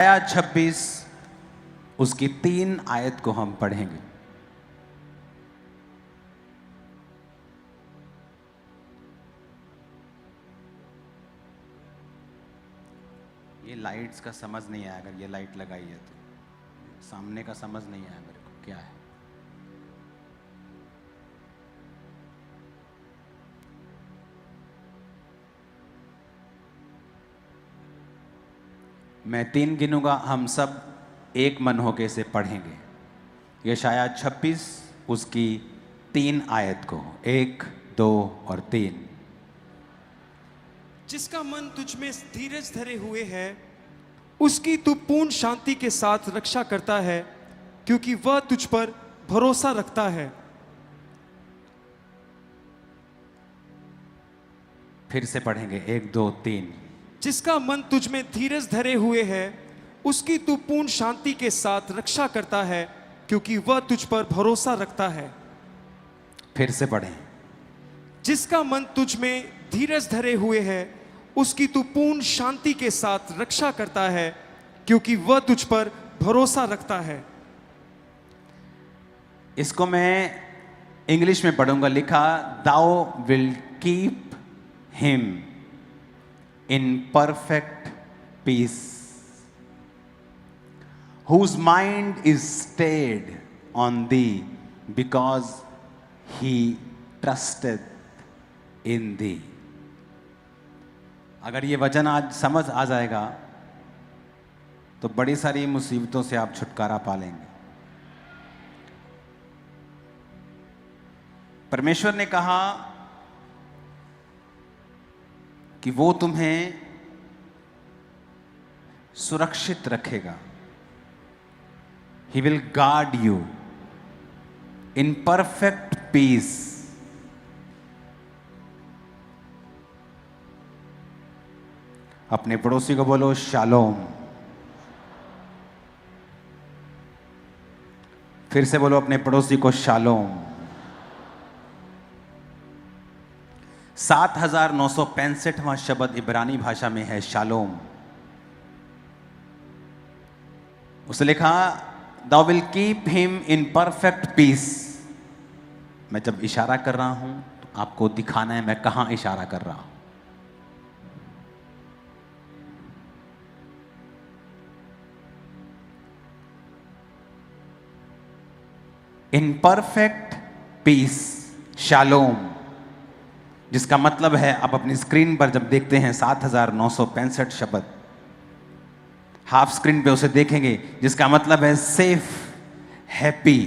आया 26 उसकी 3 आयत को हम पढ़ेंगे। ये लाइट्स का समझ नहीं आया, अगर ये लाइट लगाई है तो सामने का समझ नहीं आया मेरे को क्या है। मैं 3 गिनूंगा, हम सब एक मन होके इसे पढ़ेंगे। यशाया 26 उसकी 3 आयत को, 1, 2 और 3। जिसका मन तुझ में धीरज धरे हुए है, उसकी तू पूर्ण शांति के साथ रक्षा करता है, क्योंकि वह तुझ पर भरोसा रखता है। फिर से पढ़ेंगे, 1, 2, 3। जिसका मन तुझ में धीरज धरे हुए है, उसकी तू पूर्ण शांति के साथ रक्षा करता है, क्योंकि वह तुझ पर भरोसा रखता है। फिर से पढ़ें। जिसका मन तुझ में धीरज धरे हुए है, उसकी तू पूर्ण शांति के साथ रक्षा करता है, क्योंकि वह तुझ पर भरोसा रखता है। इसको मैं इंग्लिश में पढ़ूंगा। लिखा, thou will keep him in perfect peace whose mind is stayed on thee because he trusted in thee। अगर ये वचन आज समझ आ जाएगा तो बड़ी सारी मुसीबतों से आप छुटकारा पा लेंगे। परमेश्वर ने कहा कि वो तुम्हें सुरक्षित रखेगा। He will guard you in perfect peace। अपने पड़ोसी को बोलो शालोम। फिर से बोलो अपने पड़ोसी को शालोम। 7965वां शब्द इब्रानी भाषा में है शालोम। उसे लिखा, Thou will keep him in perfect peace। मैं जब इशारा कर रहा हूं तो आपको दिखाना है मैं कहां इशारा कर रहा हूं। इन परफेक्ट पीस, शालोम, जिसका मतलब है आप अपनी स्क्रीन पर जब देखते हैं 7965 शब्द, हाफ स्क्रीन पे उसे देखेंगे, जिसका मतलब है सेफ, हैप्पी।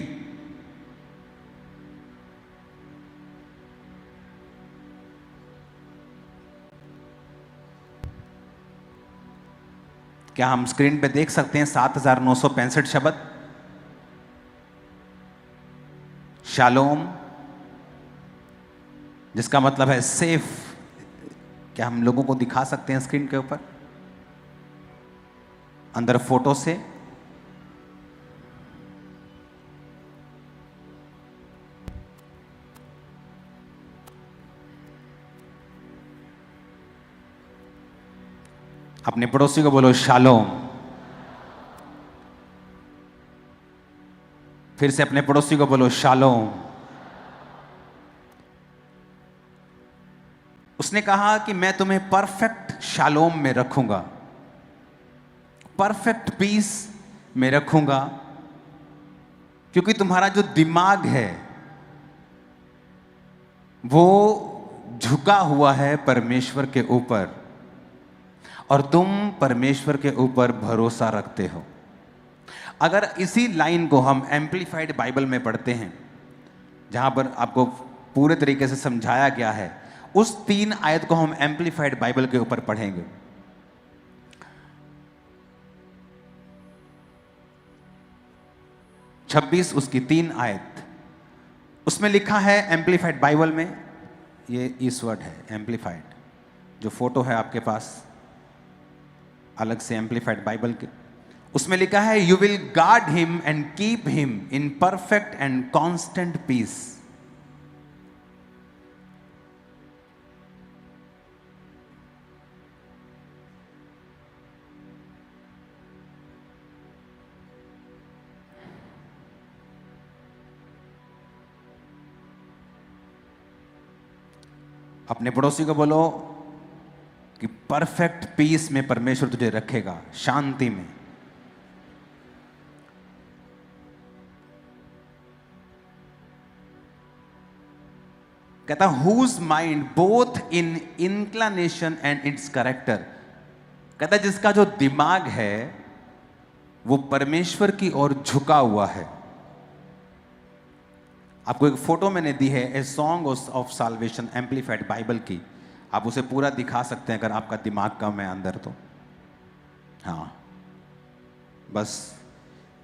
क्या हम स्क्रीन पे देख सकते हैं 7965 शब्द? शालोम, जिसका मतलब है सेफ। क्या हम लोगों को दिखा सकते हैं स्क्रीन के ऊपर अंदर फोटो से? अपने पड़ोसी को बोलो शालोम। फिर से अपने पड़ोसी को बोलो शालोम। उसने कहा कि मैं तुम्हें परफेक्ट शालोम में रखूंगा, परफेक्ट पीस में रखूंगा, क्योंकि तुम्हारा जो दिमाग है वो झुका हुआ है परमेश्वर के ऊपर और तुम परमेश्वर के ऊपर भरोसा रखते हो। अगर इसी लाइन को हम एम्पलीफाइड बाइबल में पढ़ते हैं, जहां पर आपको पूरे तरीके से समझाया गया है, उस 3 आयत को हम एम्पलीफाइड बाइबल के ऊपर पढ़ेंगे। छब्बीस उसकी 3 आयत, उसमें लिखा है एम्पलीफाइड बाइबल में, ये इस वर्ड है एम्पलीफाइड, जो फोटो है आपके पास अलग से एम्पलीफाइड बाइबल के, उसमें लिखा है, you will guard him and keep him in perfect and constant peace. अपने पड़ोसी को बोलो कि परफेक्ट पीस में परमेश्वर तुझे रखेगा, शांति में। कहता whose mind both in inclination and its character. कहता जिसका जो दिमाग है वो परमेश्वर की ओर झुका हुआ है। आपको एक फोटो मैंने दी है, a song of solvation amplified Bible की। आप उसे पूरा दिखा सकते हैं अगर आपका दिमाग कम है अंदर तो। हाँ, बस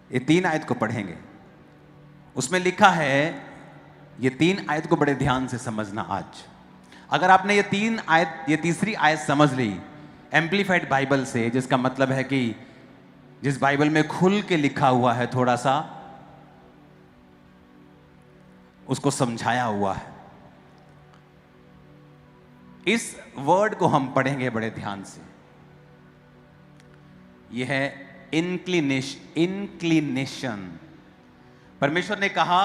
ये 3 आयत को पढ़ेंगे। उसमें लिखा है, ये 3 आयत को बड़े ध्यान से समझना आज। अगर आपने ये तीसरी आयत समझ ली एम्पलीफाइड बाइबल से, जिसका मतलब है कि जिस बाइबल में खुल के लिखा हुआ है, थोड़ा सा उसको समझाया हुआ है, इस वर्ड को हम पढ़ेंगे बड़े ध्यान से। यह है इंक्लिनेशन। परमेश्वर ने कहा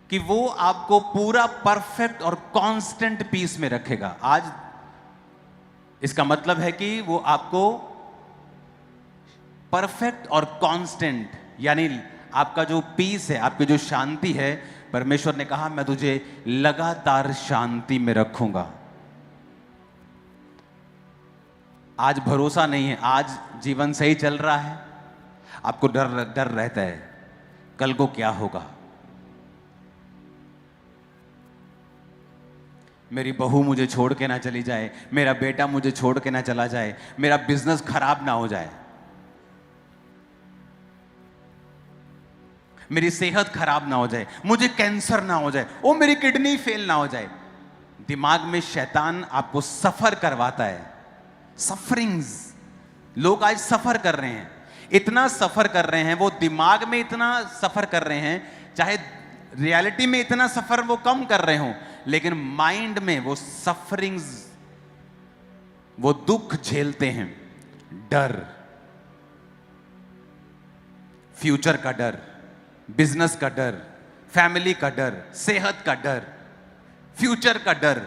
कि वो आपको पूरा परफेक्ट और कांस्टेंट पीस में रखेगा। आज इसका मतलब है कि वो आपको परफेक्ट और कांस्टेंट, यानी आपका जो पीस है, आपकी जो शांति है, परमेश्वर ने कहा मैं तुझे लगातार शांति में रखूंगा। आज भरोसा नहीं है, आज जीवन सही चल रहा है, आपको डर रहता है कल को क्या होगा, मेरी बहू मुझे छोड़ के ना चली जाए, मेरा बेटा मुझे छोड़ के ना चला जाए, मेरा बिजनेस खराब ना हो जाए, मेरी सेहत खराब ना हो जाए, मुझे कैंसर ना हो जाए, ओ मेरी किडनी फेल ना हो जाए। दिमाग में शैतान आपको सफर करवाता है। सफरिंग्स, लोग आज सफर कर रहे हैं, इतना सफर कर रहे हैं, वो दिमाग में इतना सफर कर रहे हैं, चाहे रियलिटी में इतना सफर वो कम कर रहे हो, लेकिन माइंड में वो सफरिंग्स, वो दुख झेलते हैं। डर, फ्यूचर का डर, बिजनेस का डर, फैमिली का डर, सेहत का डर, फ्यूचर का डर,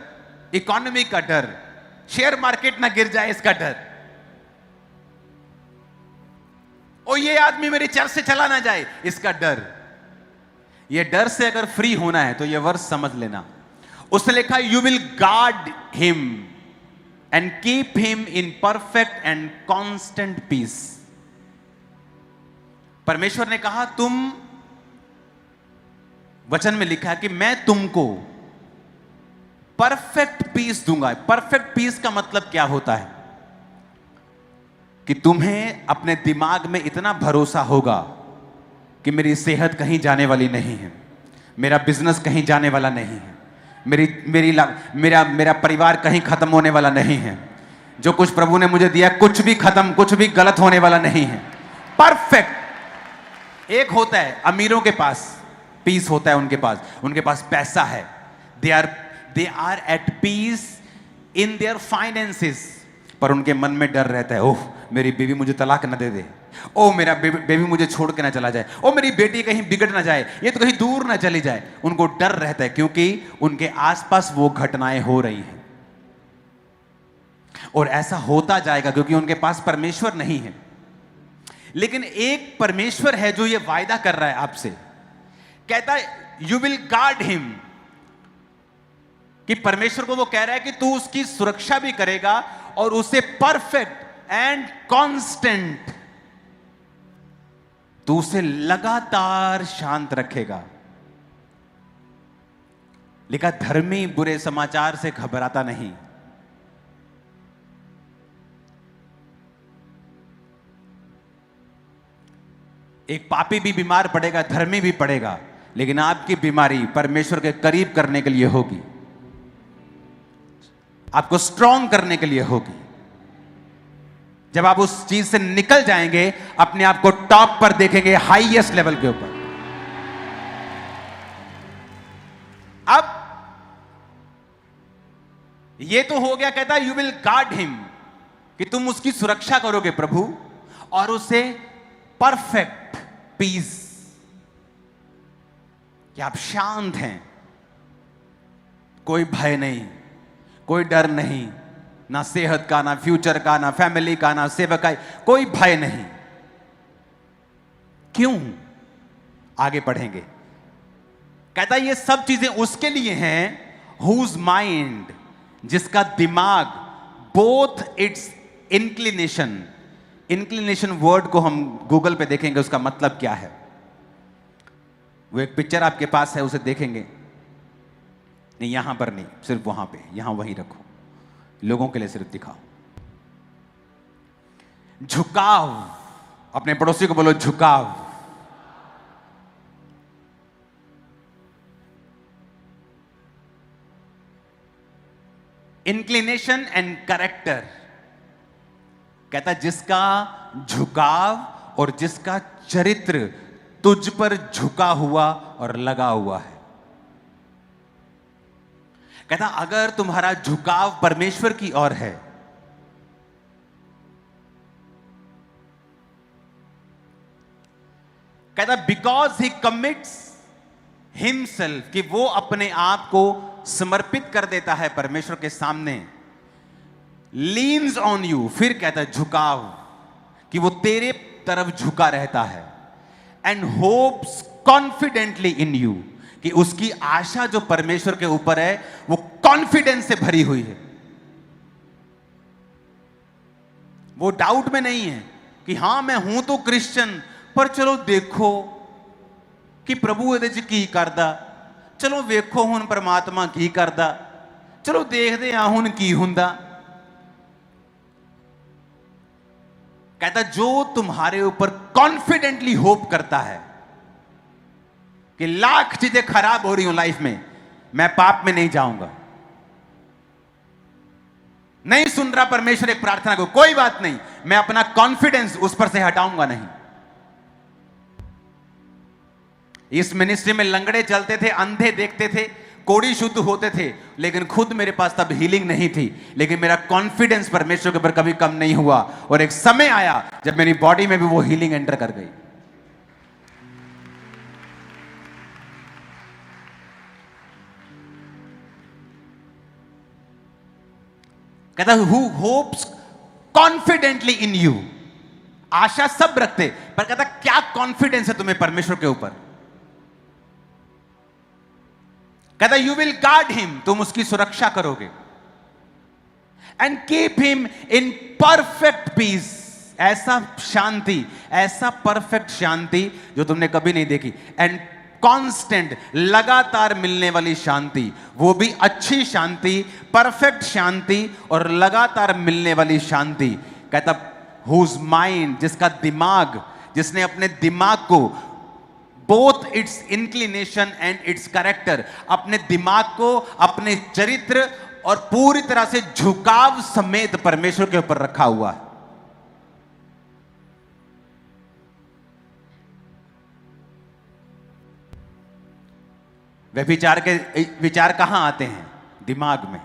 इकोनॉमी का डर, शेयर मार्केट ना गिर जाए इसका डर, ओ ये आदमी मेरे चर्च से चला ना जाए इसका डर। ये डर से अगर फ्री होना है तो ये वर्ष समझ लेना। उसने लिखा you will guard him and keep him in perfect and constant peace. परमेश्वर ने कहा, तुम, वचन में लिखा है कि मैं तुमको परफेक्ट पीस दूंगा। परफेक्ट पीस का मतलब क्या होता है? कि तुम्हें अपने दिमाग में इतना भरोसा होगा कि मेरी सेहत कहीं जाने वाली नहीं है, मेरा बिजनेस कहीं जाने वाला नहीं है, मेरा परिवार कहीं खत्म होने वाला नहीं है, जो कुछ प्रभु ने मुझे दिया कुछ भी खत्म, कुछ भी गलत होने वाला नहीं है। परफेक्ट। एक होता है अमीरों के पास पीस होता है, उनके पास पैसा है, they are at peace in their finances, पर उनके मन में डर रहता है, ओह मेरी बीवी मुझे तलाक न दे दे, ओ मेरा बेबी मुझे छोड़ के ना चला जाए, ओ मेरी बेटी कहीं बिगड़ ना जाए, ये तो कहीं दूर ना चली जाए। उनको डर रहता है क्योंकि उनके आसपास वो घटनाएं हो रही हैं, और ऐसा होता जाएगा क्योंकि उनके पास परमेश्वर नहीं है। लेकिन एक परमेश्वर है जो ये वायदा कर रहा है आपसे, कहता है यू विल गार्ड हिम, कि परमेश्वर को वो कह रहा है कि तू उसकी सुरक्षा भी करेगा और उसे परफेक्ट एंड कांस्टेंट, तू उसे लगातार शांत रखेगा। लिखा धर्मी बुरे समाचार से घबराता नहीं। एक पापी भी बीमार पड़ेगा, धर्मी भी पड़ेगा, लेकिन आपकी बीमारी परमेश्वर के करीब करने के लिए होगी, आपको स्ट्रॉन्ग करने के लिए होगी। जब आप उस चीज से निकल जाएंगे, अपने आप को टॉप पर देखेंगे, हाईएस्ट लेवल के ऊपर। अब ये तो हो गया, कहता है यू विल गार्ड हिम, कि तुम उसकी सुरक्षा करोगे प्रभु, और उसे परफेक्ट पीस, कि आप शांत हैं, कोई भय नहीं, कोई डर नहीं, ना सेहत का, ना फ्यूचर का, ना फैमिली का, ना सेवकाई, कोई भय नहीं। क्यों? आगे पढ़ेंगे। कहता है ये सब चीजें उसके लिए हैं हुज माइंड, जिसका दिमाग, both it's inclination, inclination word को हम गूगल पे देखेंगे उसका मतलब क्या है। वो एक पिक्चर आपके पास है, उसे देखेंगे। नहीं, यहां पर नहीं, सिर्फ वहां पे, यहां वहीं रखो, लोगों के लिए सिर्फ दिखाओ। झुकाव, अपने पड़ोसी को बोलो झुकाव। इंक्लिनेशन एंड कैरेक्टर, कहता जिसका झुकाव और जिसका चरित्र तुझ पर झुका हुआ और लगा हुआ है। कहता अगर तुम्हारा झुकाव परमेश्वर की ओर है, कहता बिकॉज ही कमिट्स हिमसेल्फ, कि वो अपने आप को समर्पित कर देता है परमेश्वर के सामने, लीन्स ऑन यू, फिर कहता है झुकाव, कि वो तेरे तरफ झुका रहता है, and hopes confidently in you, कि उसकी आशा जो परमेश्वर के ऊपर है वो कॉन्फिडेंस से भरी हुई है। वो डाउट में नहीं है कि हां मैं हूं तो क्रिश्चियन, पर चलो देखो कि प्रभु ਇਹਦੇ ਚ ਕੀ ਕਰਦਾ, ਚਲੋ ਵੇਖੋ ਹੁਣ परमात्मा ਕੀ ਕਰਦਾ, ਚਲੋ ਦੇਖਦੇ ਆ ਹੁਣ ਕੀ ਹੁੰਦਾ। कहता जो तुम्हारे ऊपर कॉन्फिडेंटली होप करता है कि लाख चीजें खराब हो रही हो लाइफ में, मैं पाप में नहीं जाऊंगा, नहीं सुन रहा परमेश्वर एक प्रार्थना को, कोई बात नहीं, मैं अपना कॉन्फिडेंस उस पर से हटाऊंगा नहीं। इस मिनिस्ट्री में लंगड़े चलते थे, अंधे देखते थे, कोड़ी शुद्ध होते थे, लेकिन खुद मेरे पास तब हीलिंग नहीं थी, लेकिन मेरा कॉन्फिडेंस परमेश्वर के ऊपर कभी कम नहीं हुआ, और एक समय आया जब मेरी बॉडी में भी वो हीलिंग एंटर कर गई। कहता who hopes confidently in you, आशा सब रखते, पर कहता क्या कॉन्फिडेंस है तुम्हें परमेश्वर के ऊपर। कहता यू विल गार्ड हिम, तुम उसकी सुरक्षा करोगे, and keep him in perfect peace, ऐसा शांति, ऐसा परफेक्ट शांति जो तुमने कभी नहीं देखी, एंड कांस्टेंट, लगातार मिलने वाली शांति, वो भी अच्छी शांति, परफेक्ट शांति और लगातार मिलने वाली शांति। कहता हुज माइंड, जिसका दिमाग, जिसने अपने दिमाग को, both it's inclination and its character, अपने दिमाग को, अपने चरित्र और पूरी तरह से झुकाव समेत परमेश्वर के ऊपर रखा हुआ है। व्यभिचार के विचार कहां आते हैं? दिमाग में।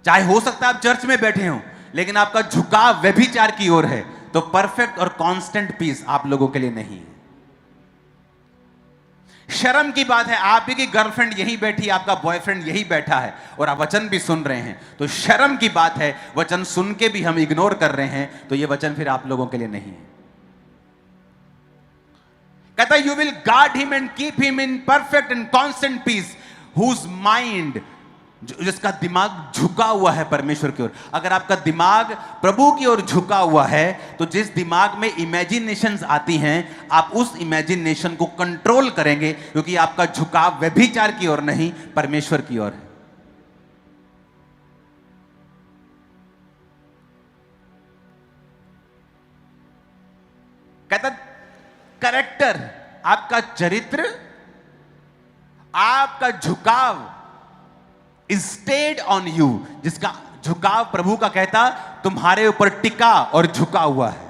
चाहे हो सकता है आप चर्च में बैठे हो, लेकिन आपका झुकाव व्यभिचार की ओर है, तो परफेक्ट और कांस्टेंट पीस आप लोगों के लिए नहीं है। शर्म की बात है, आप ही की गर्लफ्रेंड यहीं बैठी, आपका बॉयफ्रेंड यहीं बैठा है और आप वचन भी सुन रहे हैं, तो शर्म की बात है, वचन सुन के भी हम इग्नोर कर रहे हैं, तो यह वचन फिर आप लोगों के लिए नहीं है। कहता you will guard him and keep him in perfect and constant peace whose mind, जिसका दिमाग झुका हुआ है परमेश्वर की ओर। अगर आपका दिमाग प्रभु की ओर झुका हुआ है, तो जिस दिमाग में इमेजिनेशंस आती हैं, आप उस इमेजिनेशन को कंट्रोल करेंगे, क्योंकि आपका झुकाव व्यभिचार की ओर नहीं, परमेश्वर की ओर है। कहता कैरेक्टर, आपका चरित्र, आपका झुकाव स्टेड ऑन यू, जिसका झुकाव प्रभु का कहता तुम्हारे ऊपर टिका और झुका हुआ है।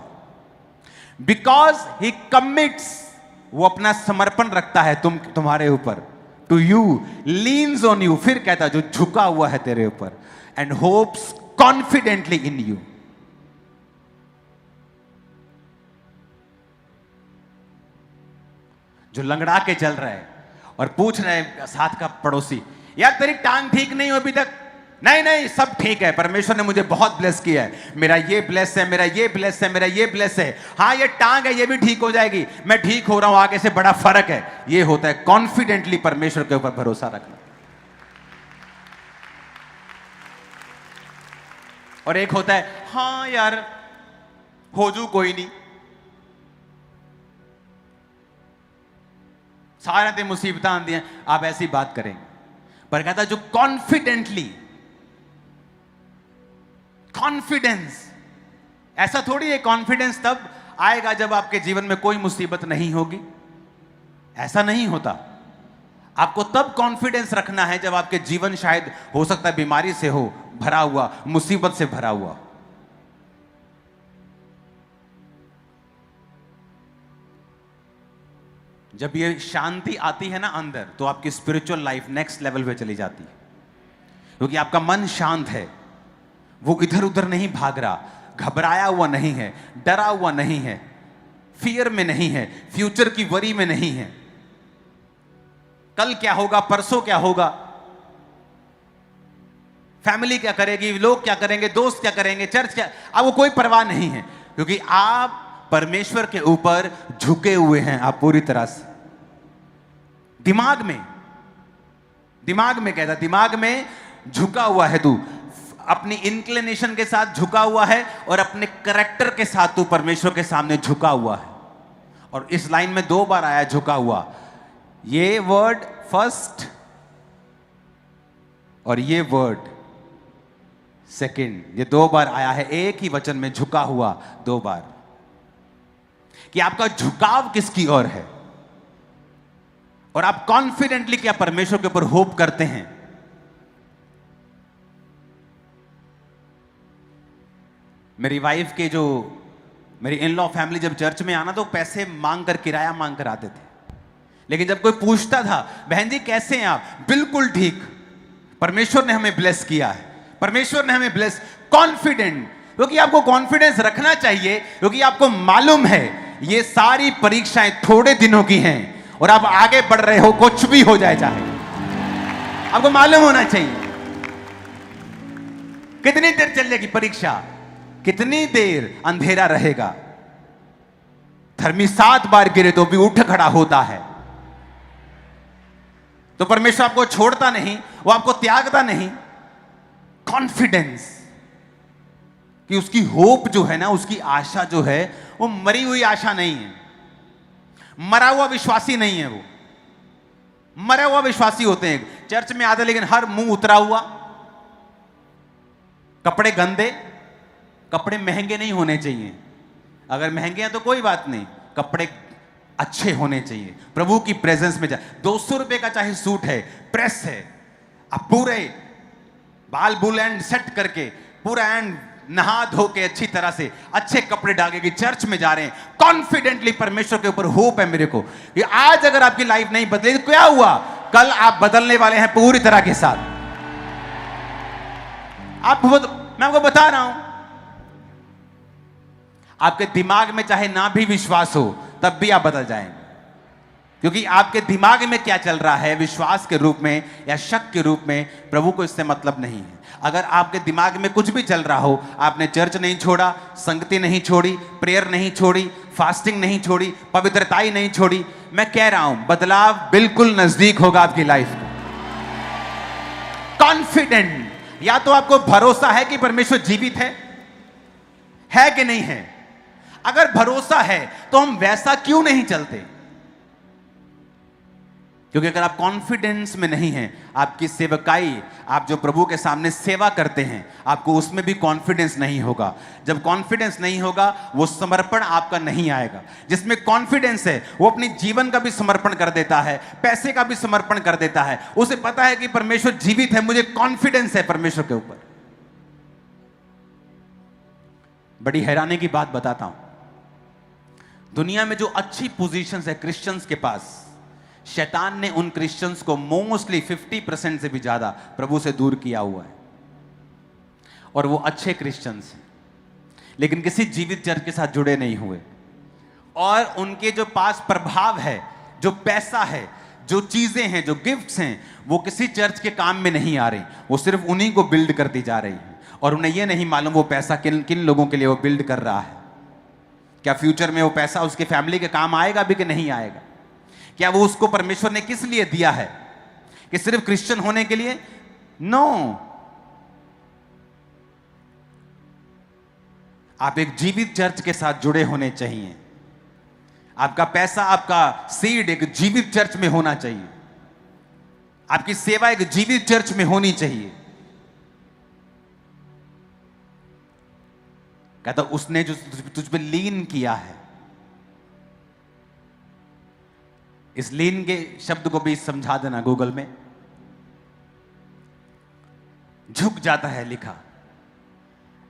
बिकॉज ही कमिट्स, वो अपना समर्पण रखता है तुम्हारे ऊपर, to you, leans on you, फिर कहता जो झुका हुआ है तेरे ऊपर, and hopes confidently in you. जो लंगड़ा के चल रहा है और पूछ रहे हैं साथ का पड़ोसी, यार तेरी टांग ठीक नहीं हो अभी तक? नहीं नहीं, सब ठीक है, परमेश्वर ने मुझे बहुत ब्लेस किया है, मेरा ये ब्लेस है, मेरा ये ब्लेस है, मेरा ये ब्लेस है। हाँ ये टांग है, ये भी ठीक हो जाएगी, मैं ठीक हो रहा हूं, आगे से बड़ा फर्क है। ये होता है कॉन्फिडेंटली परमेश्वर के ऊपर भरोसा रखना। और एक होता है हाँ यार हो जू, कोई नहीं, सारे दिन मुसीबत आंदी हैं, आप ऐसी बात करेंगे। पर कहता जो कॉन्फिडेंटली, कॉन्फिडेंस, ऐसा थोड़ी है कॉन्फिडेंस तब आएगा जब आपके जीवन में कोई मुसीबत नहीं होगी, ऐसा नहीं होता। आपको तब कॉन्फिडेंस रखना है जब आपके जीवन शायद हो सकता है बीमारी से हो भरा हुआ, मुसीबत से भरा हुआ। जब ये शांति आती है ना अंदर, तो आपकी स्पिरिचुअल लाइफ नेक्स्ट लेवल पे चली जाती है, क्योंकि आपका मन शांत है, वो इधर उधर नहीं भाग रहा, घबराया हुआ नहीं है, डरा हुआ नहीं है, फियर में नहीं है, फ्यूचर की वरी में नहीं है, कल क्या होगा, परसों क्या होगा, फैमिली क्या करेगी, लोग क्या करेंगे, दोस्त क्या करेंगे, चर्च क्या, अब वो कोई परवाह नहीं है, क्योंकि आप परमेश्वर के ऊपर झुके हुए हैं। आप पूरी तरह से दिमाग में कहता, दिमाग में झुका हुआ है तू, अपनी इंक्लिनेशन के साथ झुका हुआ है और अपने करैक्टर के साथ तू परमेश्वर के सामने झुका हुआ है। और इस लाइन में 2 बार आया झुका हुआ, ये वर्ड फर्स्ट और ये वर्ड सेकंड, ये 2 बार आया है एक ही वचन में, झुका हुआ 2 बार। कि आपका झुकाव किसकी ओर है और आप कॉन्फिडेंटली क्या परमेश्वर के ऊपर होप करते हैं। मेरी वाइफ के जो, मेरी इन लॉ फैमिली जब चर्च में आना तो पैसे मांग कर, किराया मांग कर आते थे, लेकिन जब कोई पूछता था बहन जी कैसे हैं आप, बिल्कुल ठीक, परमेश्वर ने हमें ब्लेस किया है, परमेश्वर ने हमें ब्लेस, कॉन्फिडेंट, क्योंकि आपको कॉन्फिडेंस रखना चाहिए, क्योंकि आपको मालूम है ये सारी परीक्षाएं थोड़े दिनों की हैं और आप आगे बढ़ रहे हो, कुछ भी हो जाए चाहे, आपको मालूम होना चाहिए कितनी देर चलेगी परीक्षा, कितनी देर अंधेरा रहेगा। धर्मी 7 बार गिरे तो भी उठ खड़ा होता है। तो परमेश्वर आपको छोड़ता नहीं, वो आपको त्यागता नहीं। कॉन्फिडेंस कि उसकी होप जो है ना, उसकी आशा जो है, वो मरी हुई आशा नहीं है, मरा हुआ विश्वासी नहीं है। वो मरा हुआ विश्वासी होते हैं, चर्च में आते लेकिन हर मुंह उतरा हुआ, कपड़े गंदे, कपड़े महंगे नहीं होने चाहिए, अगर महंगे हैं तो कोई बात नहीं, कपड़े अच्छे होने चाहिए, प्रभु की प्रेजेंस में जा। 200 रुपए का चाहे सूट है, प्रेस है, आप पूरे बाल बुल एंड सेट करके, पूरा एंड नहा धो के अच्छी तरह से अच्छे कपड़े डाल के चर्च में जा रहे हैं, कॉन्फिडेंटली परमेश्वर के ऊपर होप है मेरे को कि आज अगर आपकी लाइफ नहीं बदली तो क्या हुआ, कल आप बदलने वाले हैं पूरी तरह के साथ। मैं आपको बता रहा हूं, आपके दिमाग में चाहे ना भी विश्वास हो तब भी आप बदल जाएंगे, क्योंकि आपके दिमाग में क्या चल रहा है, विश्वास के रूप में या शक के रूप में, प्रभु को इससे मतलब नहीं है। अगर आपके दिमाग में कुछ भी चल रहा हो, आपने चर्च नहीं छोड़ा, संगति नहीं छोड़ी, प्रेयर नहीं छोड़ी, फास्टिंग नहीं छोड़ी, पवित्रताई नहीं छोड़ी, मैं कह रहा हूं बदलाव बिल्कुल नजदीक होगा आपकी लाइफ में। कॉन्फिडेंट, या तो आपको भरोसा है कि परमेश्वर जीवित है कि नहीं है। अगर भरोसा है तो हम वैसा क्यों नहीं चलते, क्योंकि अगर आप कॉन्फिडेंस में नहीं हैं, आपकी सेवकाई, आप जो प्रभु के सामने सेवा करते हैं, आपको उसमें भी कॉन्फिडेंस नहीं होगा। जब कॉन्फिडेंस नहीं होगा, वो समर्पण आपका नहीं आएगा। जिसमें कॉन्फिडेंस है वो अपनी जीवन का भी समर्पण कर देता है, पैसे का भी समर्पण कर देता है, उसे पता है कि परमेश्वर जीवित है, मुझे कॉन्फिडेंस है परमेश्वर के ऊपर। बड़ी हैरानी की बात बताता हूं, दुनिया में जो अच्छी पोजीशंस है क्रिश्चियंस के पास, शैतान ने उन क्रिश्चियंस को मोस्टली 50% से भी ज्यादा प्रभु से दूर किया हुआ है। और वो अच्छे क्रिश्चियंस हैं, लेकिन किसी जीवित चर्च के साथ जुड़े नहीं हुए, और उनके जो पास प्रभाव है, जो पैसा है, जो चीजें हैं, जो गिफ्ट्स हैं, वो किसी चर्च के काम में नहीं आ रही, वो सिर्फ उन्हीं को बिल्ड करती जा रही है। और उन्हें ये नहीं मालूम वो पैसा किन किन लोगों के लिए वो बिल्ड कर रहा है। क्या फ्यूचर में वो पैसा उसके फैमिली के काम आएगा भी कि नहीं आएगा? क्या वो उसको परमेश्वर ने किस लिए दिया है? कि सिर्फ क्रिश्चियन होने के लिए? नो। आप एक जीवित चर्च के साथ जुड़े होने चाहिए। आपका पैसा, आपका सीड एक जीवित चर्च में होना चाहिए। आपकी सेवा एक जीवित चर्च में होनी चाहिए। कहता उसने जो तुझ पे लीन किया है, इस लीन के शब्द को भी समझा देना गूगल में। झुक जाता है लिखा,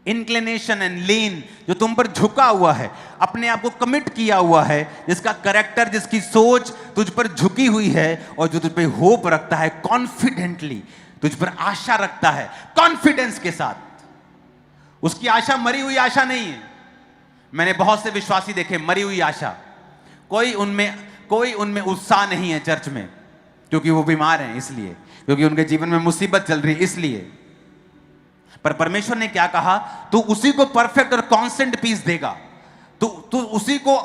इंक्लिनेशन एंड लीन, जो तुम पर झुका हुआ है, अपने आप को कमिट किया हुआ है, जिसका कैरेक्टर, जिसकी सोच तुझ पर झुकी हुई है और जो तुझ पे होप रखता है, कॉन्फिडेंटली तुझ पर आशा रखता है, कॉन्फिडेंस के साथ। उसकी आशा मरी हुई आशा नहीं है। मैंने बहुत से विश्वासी देखे मरी हुई आशा, कोई उनमें उत्साह नहीं है चर्च में, क्योंकि वो बीमार हैं इसलिए, क्योंकि उनके जीवन में मुसीबत चल रही है इसलिए। पर परमेश्वर ने क्या कहा? तू उसी को परफेक्ट और कांस्टेंट पीस देगा। तू उसी को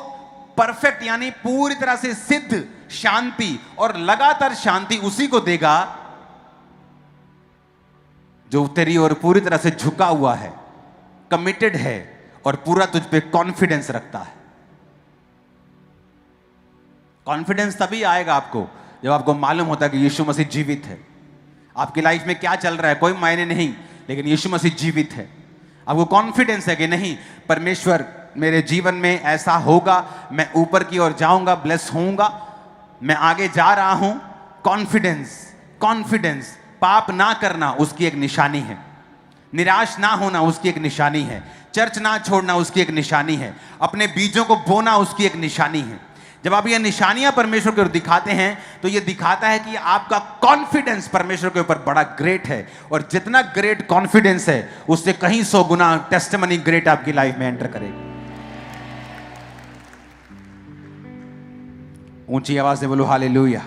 परफेक्ट यानी पूरी तरह से सिद्ध शांति और लगातार शांति उसी को देगा जो तेरी ओर पूरी तरह से झुका हुआ है, कमिटेड है और पूरा तुझ पे कॉन्फिडेंस रखता है। कॉन्फिडेंस तभी आएगा आपको जब आपको मालूम होता है कि यीशु मसीह जीवित है। आपकी लाइफ में क्या चल रहा है कोई मायने नहीं, लेकिन यीशु मसीह जीवित है। आपको कॉन्फिडेंस है कि नहीं, परमेश्वर मेरे जीवन में ऐसा होगा, मैं ऊपर की ओर जाऊंगा, ब्लेस होऊंगा, मैं आगे जा रहा हूं। कॉन्फिडेंस। पाप ना करना उसकी एक निशानी है, निराश ना होना उसकी एक निशानी है, चर्च ना छोड़ना उसकी एक निशानी है, अपने बीजों को बोना उसकी एक निशानी है। जब आप ये निशानियां परमेश्वर के ऊपर दिखाते हैं तो ये दिखाता है कि आपका कॉन्फिडेंस परमेश्वर के ऊपर बड़ा ग्रेट है, और जितना ग्रेट कॉन्फिडेंस है उससे कहीं 100 गुना टेस्टिमनी ग्रेट आपकी लाइफ में एंटर करेगी। ऊंची आवाज से बोलो हालेलुया।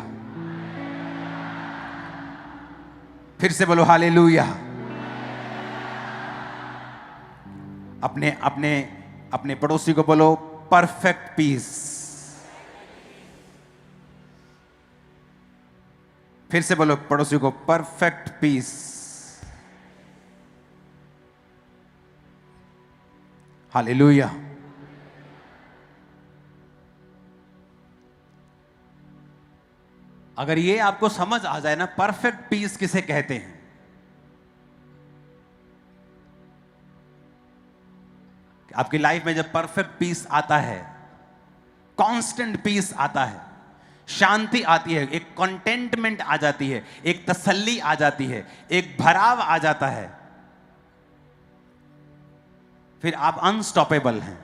फिर से बोलो हालेलुया। अपने पड़ोसी को बोलो परफेक्ट पीस। फिर से बोलो पड़ोसी को परफेक्ट पीस। हालेलुया। अगर ये आपको समझ आ जाए ना, परफेक्ट पीस किसे कहते हैं, आपकी लाइफ में जब परफेक्ट पीस आता है, कांस्टेंट पीस आता है, शांति आती है, एक कंटेंटमेंट आ जाती है, एक तसल्ली आ जाती है, एक भराव आ जाता है, फिर आप अनस्टॉपेबल हैं।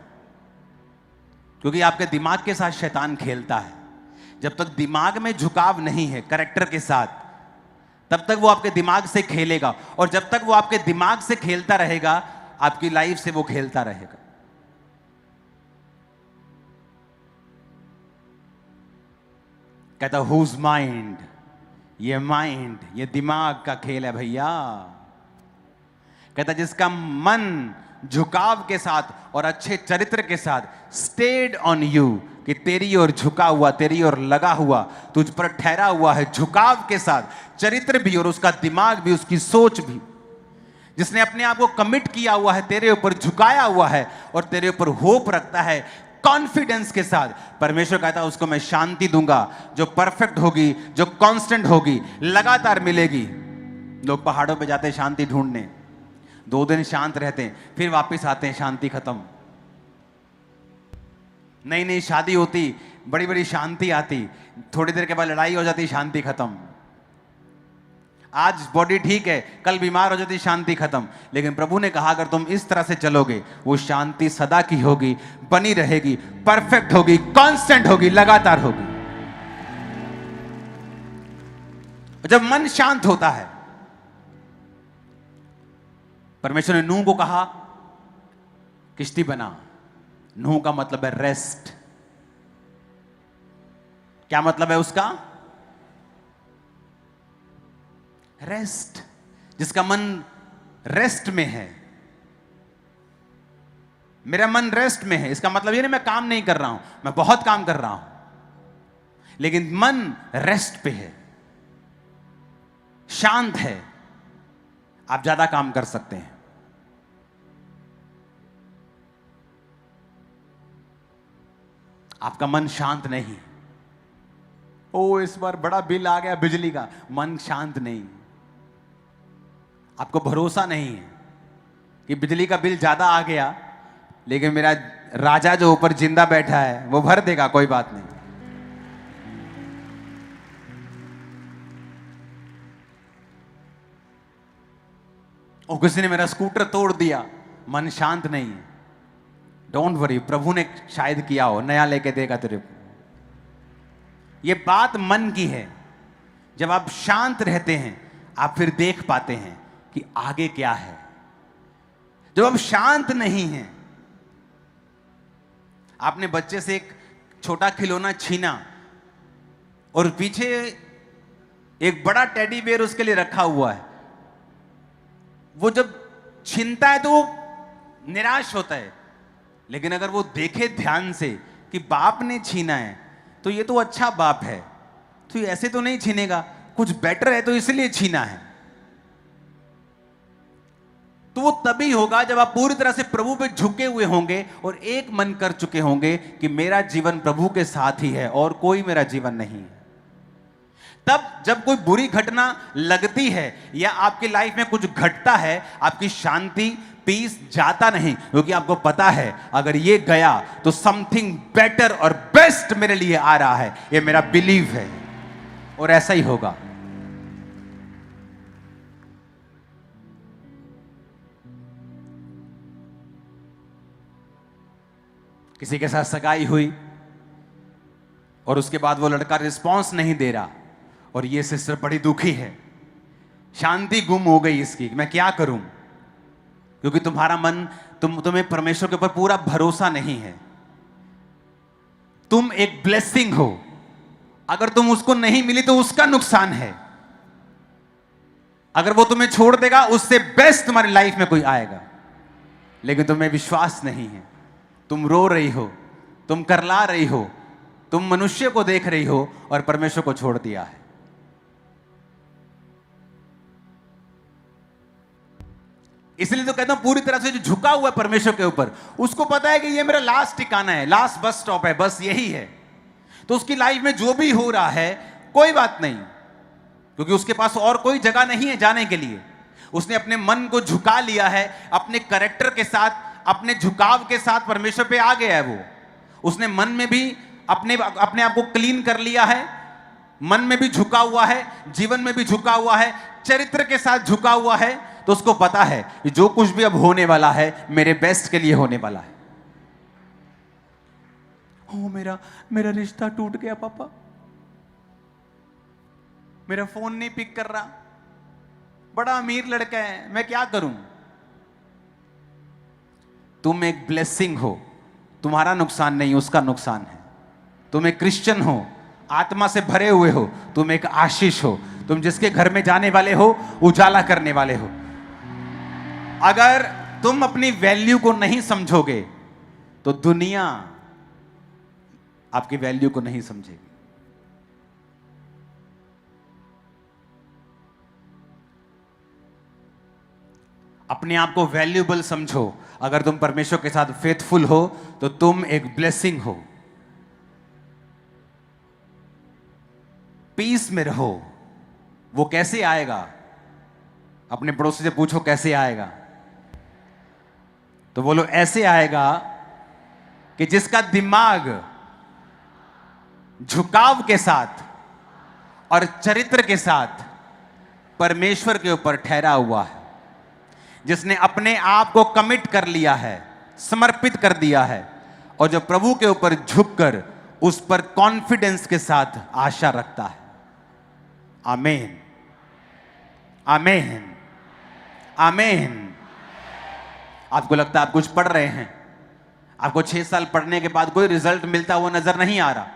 क्योंकि आपके दिमाग के साथ शैतान खेलता है। जब तक दिमाग में झुकाव नहीं है कैरेक्टर के साथ, तब तक वो आपके दिमाग से खेलेगा, और जब तक वो आपके दिमाग से खेलता रहेगा, आपकी लाइफ से वो खेलता रहेगा। कहता हुज माइंड, ये दिमाग का खेल है भैया। कहता जिसका मन झुकाव के साथ और अच्छे चरित्र के साथ स्टेड ऑन यू, कि तेरी ओर झुका हुआ, तेरी ओर लगा हुआ, तुझ पर ठहरा हुआ है, झुकाव के साथ चरित्र भी और उसका दिमाग भी, उसकी सोच भी, जिसने अपने आप को कमिट किया हुआ है, तेरे ऊपर झुकाया हुआ है और तेरे ऊपर होप रखता है कॉन्फिडेंस के साथ। परमेश्वर कहता है उसको मैं शांति दूंगा जो परफेक्ट होगी, जो कांस्टेंट होगी, लगातार मिलेगी। लोग पहाड़ों पे जाते हैं शांति ढूंढने, 2 दिन शांत रहते हैं, फिर वापस आते हैं, शांति खत्म। नई नई शादी होती, बड़ी बड़ी शांति आती, थोड़ी देर के बाद लड़ाई हो जाती, शांति खत्म। आज बॉडी ठीक है, कल बीमार हो जाती, शांति खत्म। लेकिन प्रभु ने कहा अगर तुम इस तरह से चलोगे, वो शांति सदा की होगी, बनी रहेगी, परफेक्ट होगी, कांस्टेंट होगी, लगातार होगी। जब मन शांत होता है, परमेश्वर ने नूह को कहा किश्ती बना। नूह का मतलब है रेस्ट। क्या मतलब है उसका? रेस्ट, जिसका मन रेस्ट में है। मेरा मन रेस्ट में है, इसका मतलब ये नहीं मैं काम नहीं कर रहा हूं, मैं बहुत काम कर रहा हूं, लेकिन मन रेस्ट पे है, शांत है। आप ज्यादा काम कर सकते हैं। आपका मन शांत नहीं। ओ, इस बार बड़ा बिल आ गया बिजली का, मन शांत नहीं। आपको भरोसा नहीं है कि बिजली का बिल ज्यादा आ गया, लेकिन मेरा राजा जो ऊपर जिंदा बैठा है वो भर देगा, कोई बात नहीं। और किसी ने मेरा स्कूटर तोड़ दिया, मन शांत नहीं है। डोंट वरी, प्रभु ने शायद किया हो, नया लेके देगा तेरे को। ये बात मन की है। जब आप शांत रहते हैं आप फिर देख पाते हैं कि आगे क्या है। जब आप शांत नहीं हैं, आपने बच्चे से एक छोटा खिलौना छीना और पीछे एक बड़ा टेडी बेयर उसके लिए रखा हुआ है, वो जब छीनता है तो वो निराश होता है, लेकिन अगर वो देखे ध्यान से कि बाप ने छीना है तो ये तो अच्छा बाप है, तो ये ऐसे तो नहीं छीनेगा, कुछ बेटर है तो इसलिए छीना है। तो वो तभी होगा जब आप पूरी तरह से प्रभु पे झुके हुए होंगे और एक मन कर चुके होंगे कि मेरा जीवन प्रभु के साथ ही है और कोई मेरा जीवन नहीं है। तब जब कोई बुरी घटना लगती है या आपकी लाइफ में कुछ घटता है, आपकी शांति, पीस जाता नहीं, क्योंकि आपको पता है अगर ये गया तो समथिंग बेटर और बेस्ट मेरे लिए आ रहा है। ये मेरा बिलीव है और ऐसा ही होगा। किसी के साथ सगाई हुई और उसके बाद वो लड़का रिस्पॉन्स नहीं दे रहा और ये सिस्टर बड़ी दुखी है, शांति गुम हो गई इसकी, मैं क्या करूं? क्योंकि तुम्हारा मन, तुम्हें परमेश्वर के ऊपर पूरा भरोसा नहीं है। तुम एक ब्लेसिंग हो, अगर तुम उसको नहीं मिली तो उसका नुकसान है। अगर वो तुम्हें छोड़ देगा उससे बेस्ट तुम्हारी लाइफ में कोई आएगा, लेकिन तुम्हें विश्वास नहीं है। तुम रो रही हो, तुम करला रही हो, तुम मनुष्य को देख रही हो और परमेश्वर को छोड़ दिया है। इसलिए तो कहता हूं पूरी तरह से जो झुका हुआ है परमेश्वर के ऊपर, उसको पता है कि ये मेरा लास्ट ठिकाना है, लास्ट बस स्टॉप है, बस यही है। तो उसकी लाइफ में जो भी हो रहा है कोई बात नहीं, क्योंकि उसके पास और कोई जगह नहीं है जाने के लिए। उसने अपने मन को झुका लिया है, अपने कैरेक्टर के साथ, अपने झुकाव के साथ परमेश्वर पे आ गया है। वो उसने मन में भी अपने आप को क्लीन कर लिया है, मन में भी झुका हुआ है, जीवन में भी झुका हुआ है, चरित्र के साथ झुका हुआ है। तो उसको पता है कि जो कुछ भी अब होने वाला है मेरे बेस्ट के लिए होने वाला है। ओ मेरा रिश्ता टूट गया पापा, मेरा फोन नहीं पिक कर रहा, बड़ा अमीर लड़का है, मैं क्या करूं? तुम एक ब्लेसिंग हो, तुम्हारा नुकसान नहीं उसका नुकसान है। तुम एक क्रिश्चियन हो, आत्मा से भरे हुए हो, तुम एक आशीष हो। तुम जिसके घर में जाने वाले हो उजाला करने वाले हो। अगर तुम अपनी वैल्यू को नहीं समझोगे तो दुनिया आपकी वैल्यू को नहीं समझेगी। अपने आप को वैल्यूएबल समझो। अगर तुम परमेश्वर के साथ फेथफुल हो तो तुम एक ब्लेसिंग हो। पीस में रहो। वो कैसे आएगा? अपने पड़ोसी से पूछो कैसे आएगा, तो बोलो ऐसे आएगा कि जिसका दिमाग झुकाव के साथ और चरित्र के साथ परमेश्वर के ऊपर ठहरा हुआ है, जिसने अपने आप को कमिट कर लिया है, समर्पित कर दिया है, और जो प्रभु के ऊपर झुककर उस पर कॉन्फिडेंस के साथ आशा रखता है। आमीन, आमीन, आमीन। आपको लगता है आप कुछ पढ़ रहे हैं, आपको 6 साल पढ़ने के बाद कोई रिजल्ट मिलता हुआ नजर नहीं आ रहा।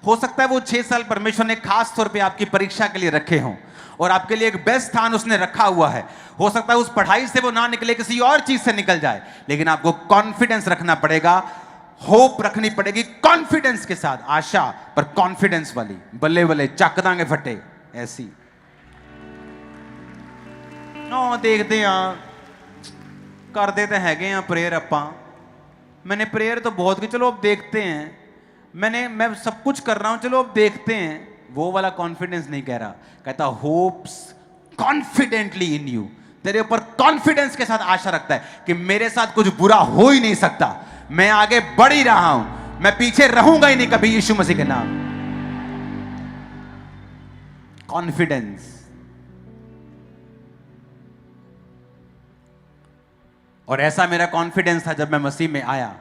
हो सकता है वो 6 साल परमेश्वर ने खास तौर पे आपकी परीक्षा के लिए रखे हों और आपके लिए एक बेस्ट स्थान उसने रखा हुआ है। हो सकता है उस पढ़ाई से वो ना निकले, किसी और चीज से निकल जाए, लेकिन आपको कॉन्फिडेंस रखना पड़ेगा, होप रखनी पड़ेगी कॉन्फिडेंस के साथ, आशा पर कॉन्फिडेंस वाली। बल्ले बल्ले चक दांगे फटे ऐसी। देखते हैं कर देते हैं प्रेयर अपा। मैंने प्रेयर तो बहुत की, चलो अब देखते हैं। मैं सब कुछ कर रहा हूं, चलो अब देखते हैं। वो वाला कॉन्फिडेंस नहीं कह रहा, कहता होप्स कॉन्फिडेंटली इन यू। तेरे ऊपर कॉन्फिडेंस के साथ आशा रखता है कि मेरे साथ कुछ बुरा हो ही नहीं सकता, मैं आगे बढ़ ही रहा हूं, मैं पीछे रहूंगा ही नहीं कभी यीशु मसीह के नाम। कॉन्फिडेंस। और ऐसा मेरा कॉन्फिडेंस था जब मैं मसीह में आया,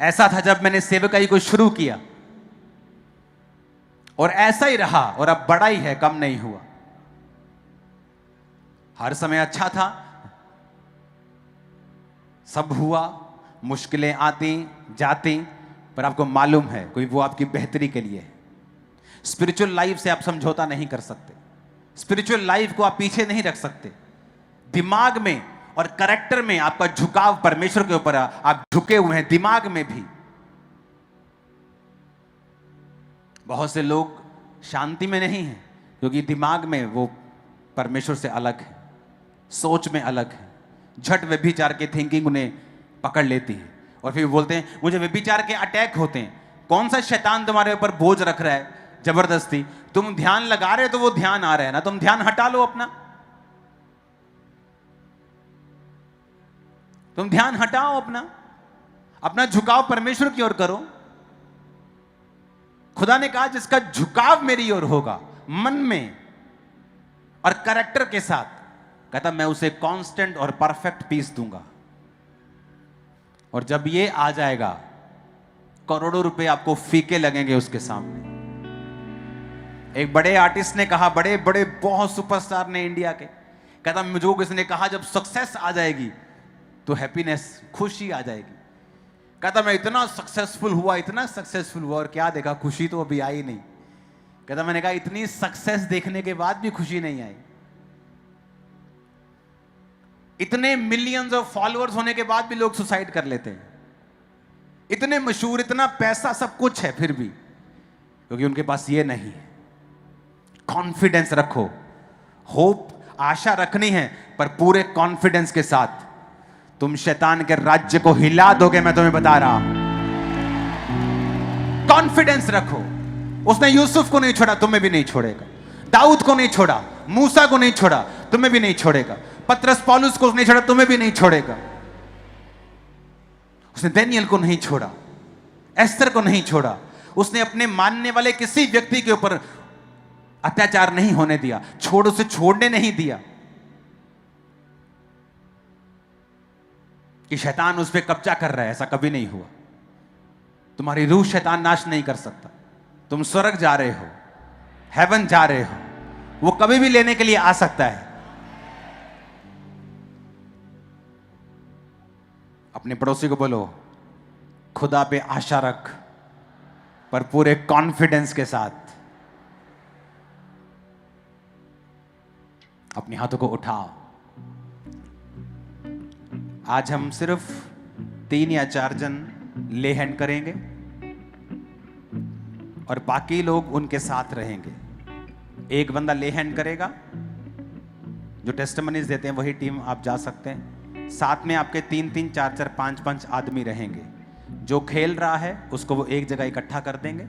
ऐसा था जब मैंने सेवकाई को शुरू किया, और ऐसा ही रहा और अब बड़ा ही है, कम नहीं हुआ। हर समय अच्छा था, सब हुआ, मुश्किलें आती जाती, पर आपको मालूम है कोई वो आपकी बेहतरी के लिए है। स्पिरिचुअल लाइफ से आप समझौता नहीं कर सकते, स्पिरिचुअल लाइफ को आप पीछे नहीं रख सकते। दिमाग में और कैरेक्टर में आपका झुकाव परमेश्वर के ऊपर, आप झुके हुए हैं दिमाग में भी। बहुत से लोग शांति में नहीं हैं क्योंकि दिमाग में वो परमेश्वर से अलग है, सोच में अलग है। झट व्यभिचार की थिंकिंग उन्हें पकड़ लेती है और फिर बोलते हैं मुझे व्यभिचार के अटैक होते हैं। कौन सा शैतान तुम्हारे ऊपर बोझ रख रहा है जबरदस्ती? तुम ध्यान लगा रहे हो तो वो ध्यान आ रहा है ना, तुम ध्यान हटा लो अपना, तुम ध्यान हटाओ अपना झुकाव परमेश्वर की ओर करो। खुदा ने कहा जिसका झुकाव मेरी ओर होगा मन में और कैरेक्टर के साथ, कहता मैं उसे कांस्टेंट और परफेक्ट पीस दूंगा। और जब ये आ जाएगा, करोड़ों रुपए आपको फीके लगेंगे उसके सामने। एक बड़े आर्टिस्ट ने कहा, बड़े बड़े बहुत सुपरस्टार ने इंडिया के, कहता मुझे किसी ने कहा जब सक्सेस आ जाएगी तो हैप्पीनेस, खुशी आ जाएगी। कहता मैं इतना सक्सेसफुल हुआ और क्या देखा, खुशी तो अभी आई नहीं। कहता मैंने कहा इतनी सक्सेस देखने के बाद भी खुशी नहीं आई, इतने मिलियंस ऑफ फॉलोअर्स होने के बाद भी लोग सुसाइड कर लेते हैं, इतने मशहूर, इतना पैसा, सब कुछ है, फिर भी क्योंकि उनके पास ये नहीं है। कॉन्फिडेंस रखो, होप, आशा रखनी है, पर पूरे कॉन्फिडेंस के साथ तुम शैतान के राज्य को हिला दोगे, मैं तुम्हें बता रहा हूं। कॉन्फिडेंस रखो। उसने यूसुफ को नहीं छोड़ा, तुम्हें भी नहीं छोड़ेगा। दाऊद को नहीं छोड़ा, मूसा को नहीं छोड़ा, तुम्हें भी नहीं छोड़ेगा। पतरस पौलुस को नहीं छोड़ा, तुम्हें भी नहीं छोड़ेगा। उसने दानियेल को नहीं छोड़ा, एस्तर को नहीं छोड़ा। उसने अपने मानने वाले किसी व्यक्ति के ऊपर अत्याचार नहीं होने दिया, उसे छोड़ने नहीं दिया कि शैतान उस पर कब्जा कर रहा है। ऐसा कभी नहीं हुआ। तुम्हारी रूह शैतान नाश नहीं कर सकता। तुम स्वर्ग जा रहे हो, हेवन जा रहे हो, वो कभी भी लेने के लिए आ सकता है। अपने पड़ोसी को बोलो, खुदा पे आशा रख, पर पूरे कॉन्फिडेंस के साथ। अपने हाथों को उठाओ। आज हम सिर्फ 3 या 4 जन ले हैंड करेंगे और बाकी लोग उनके साथ रहेंगे। एक बंदा ले हैंड करेगा, जो टेस्टिमनीज देते हैं वही टीम आप जा सकते हैं। साथ में आपके 3-3, 4-4, 5-5 आदमी रहेंगे। जो खेल रहा है उसको वो एक जगह इकट्ठा कर देंगे,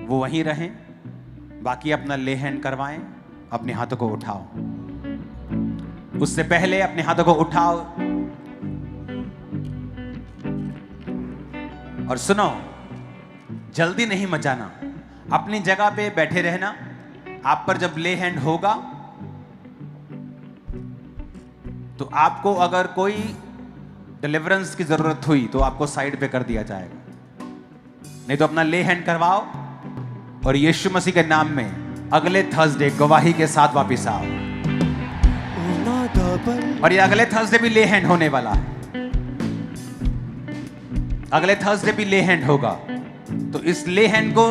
वो वहीं रहें। बाकी अपना ले हैंड करवाएं। अपने हाथों को उठाओ। उससे पहले अपने हाथों को उठाओ और सुनो, जल्दी नहीं मचाना, अपनी जगह पे बैठे रहना। आप पर जब ले हैंड होगा तो आपको अगर कोई डिलीवरेंस की जरूरत हुई तो आपको साइड पे कर दिया जाएगा। नहीं तो अपना ले हैंड करवाओ और यीशु मसीह के नाम में अगले थर्सडे गवाही के साथ वापस आओ। और ये अगले थर्सडे भी ले हैंड होने वाला है। अगले थर्सडे भी ले हैंड होगा। तो इस ले हैंड को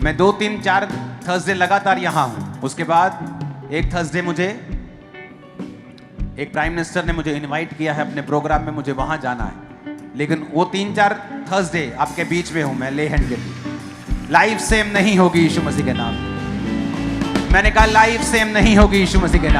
मैं 2 3 4 थर्सडे लगातार यहां हूं। उसके बाद एक थर्सडे मुझे एक प्राइम मिनिस्टर ने मुझे इनवाइट किया है अपने प्रोग्राम में, मुझे वहां जाना है, लेकिन वो 3 4 थर्सडे आपके बीच में हूं मैं ले हैंड के लिए। लाइफ सेम नहीं होगी यीशु मसीह के नाम। मैंने कहा लाइफ सेम नहीं होगी यीशु मसीह के नाम।